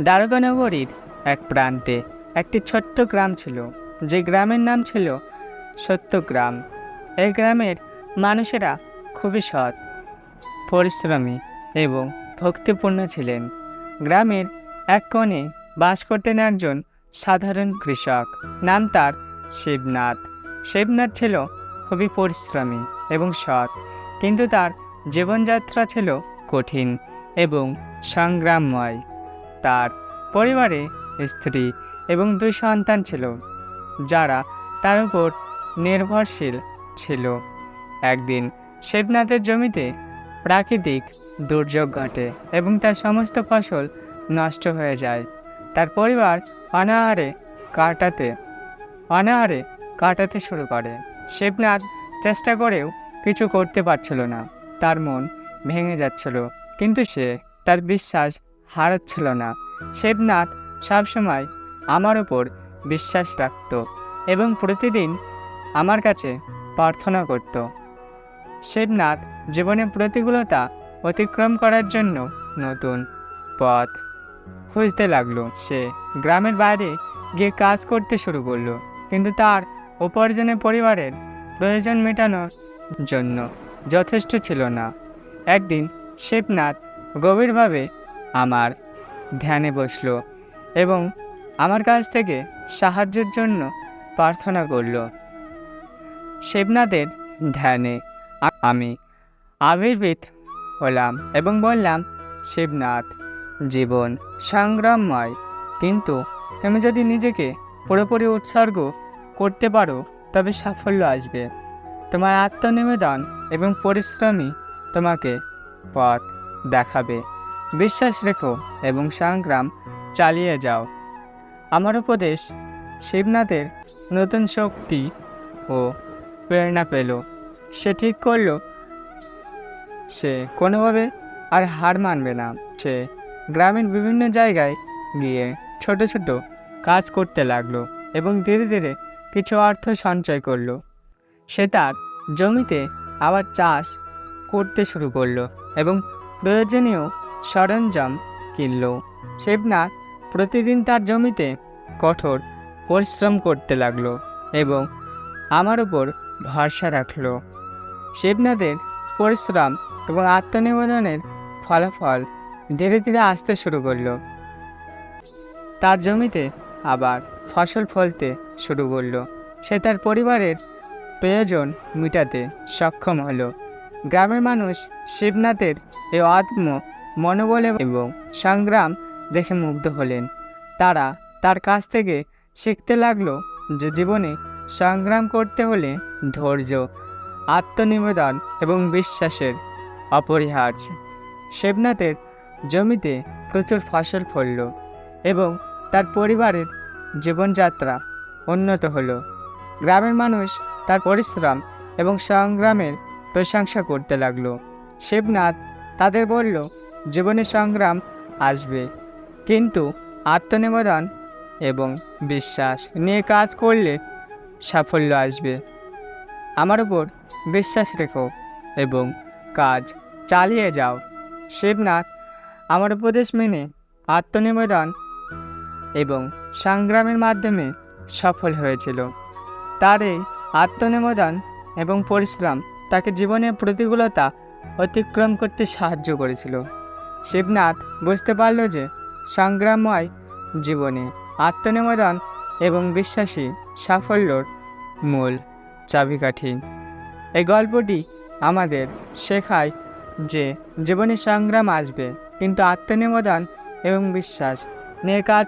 দ্বারকানগরীর এক প্রান্তে একটি ছোট্ট গ্রাম ছিল, যে গ্রামের নাম ছিল সত্যগ্রাম। এই গ্রামের মানুষেরা খুবই সৎ, পরিশ্রমী এবং ভক্তিপূর্ণ ছিলেন। গ্রামের এক কোণে বাস করতেন একজন সাধারণ কৃষক, নাম তার শিবনাথ। শিবনাথ ছিল খুবই পরিশ্রমী এবং সৎ, কিন্তু তার জীবনযাত্রা ছিল কঠিন এবং সংগ্রামময়। তার পরিবারে স্ত্রী এবং 2 সন্তান ছিল, যারা তার উপর নির্ভরশীল ছিল। একদিন শিবনাথের জমিতে প্রাকৃতিক দুর্যোগ ঘটে এবং তার সমস্ত ফসল নষ্ট হয়ে যায়। তার পরিবার অনাহারে কাটাতে শুরু করে। শিবনাথ চেষ্টা করেও কিছু করতে পারছিল না। তার মন ভেঙে যাচ্ছিল, কিন্তু সে তার বিশ্বাস হারাচ্ছিল না। শিবনাথ সবসময় আমার উপর বিশ্বাস রাখত এবং প্রতিদিন আমার কাছে প্রার্থনা করত। শিবনাথ জীবনের প্রতিকূলতা অতিক্রম করার জন্য নতুন পথ খুঁজতে লাগলো। সে গ্রামের বাইরে গিয়ে কাজ করতে শুরু করলো, কিন্তু তার উপার্জনের পরিবারের প্রয়োজন মেটানোর জন্য যথেষ্ট ছিল না। একদিন শিবনাথ গভীরভাবে আমার ধ্যানে বসলো এবং আমার কাছ থেকে সাহায্যের জন্য প্রার্থনা করল। শিবনাথের ধ্যানে আমি আবির্ভূত হলাম এবং বললাম, শিবনাথ, জীবন সংগ্রামময়, কিন্তু তুমি যদি নিজেকে পুরোপুরি উৎসর্গ করতে পারো তবে সাফল্য আসবে। তোমার আত্মনিবেদন এবং পরিশ্রমী তোমাকে পথ দেখাবে। বিশ্বাস রেখো এবং সংগ্রাম চালিয়ে যাও। আমার উপদেশ শিবনাথের নতুন শক্তি ও প্রেরণা পেল। সে ঠিক করল সে কোনোভাবে আর হার মানবে না। সে গ্রামের বিভিন্ন জায়গায় গিয়ে ছোট ছোট কাজ করতে লাগলো এবং ধীরে ধীরে কিছু অর্থ সঞ্চয় করলো। সে তার জমিতে আবার চাষ করতে শুরু করলো এবং প্রয়োজনীয় সরঞ্জাম কিনল। শিবনাথ প্রতিদিন তার জমিতে কঠোর পরিশ্রম করতে লাগলো এবং আমার উপর ভরসা রাখলো। শিবনাথের পরিশ্রম এবং আত্মনিবেদনের ফলাফল ধীরে ধীরে আসতে শুরু করলো। তার জমিতে আবার ফসল ফলতে শুরু করলো। সে তার পরিবারের প্রয়োজন মেটাতে সক্ষম হলো। গ্রামের মানুষ শিবনাথের এই অদম্য মনোবল এবং সংগ্রাম দেখে মুগ্ধ হলেন। তারা তার কাছ থেকে শিখতে লাগলো যে জীবনে সংগ্রাম করতে হলে ধৈর্য, আত্মনিবেদন এবং বিশ্বাসের অপরিহার্য। শিবনাথের জমিতে প্রচুর ফসল ফলল এবং তার পরিবারের জীবনযাত্রা উন্নত হলো। গ্রামের মানুষ তার পরিশ্রম এবং সংগ্রামের প্রশংসা করতে লাগলো। শিবনাথ তাদের বলল, জীবনে সংগ্রাম আসবে, কিন্তু আত্মনিবেদন এবং বিশ্বাস নিয়ে কাজ করলে সাফল্য আসবে। আমার উপর বিশ্বাস রেখো এবং কাজ চালিয়ে যাও। শিবনাথ আমার উপদেশ মেনে আত্মনিবেদন এবং সংগ্রামের মাধ্যমে সফল হয়েছিল। তার এই আত্মনিবেদন এবং পরিশ্রম তাকে জীবনের প্রতিকূলতা অতিক্রম করতে সাহায্য করেছিল। শিবনাথ বুঝতে পারল যে সংগ্রামময় জীবনে আত্মনিবেদন এবং বিশ্বাসী সাফল্যর মূল চাবিকাঠি। এই গল্পটি আমাদের শেখায় যে জীবনে সংগ্রাম আসবে, কিন্তু আত্মনিবেদন এবং বিশ্বাস নিয়ে কাজ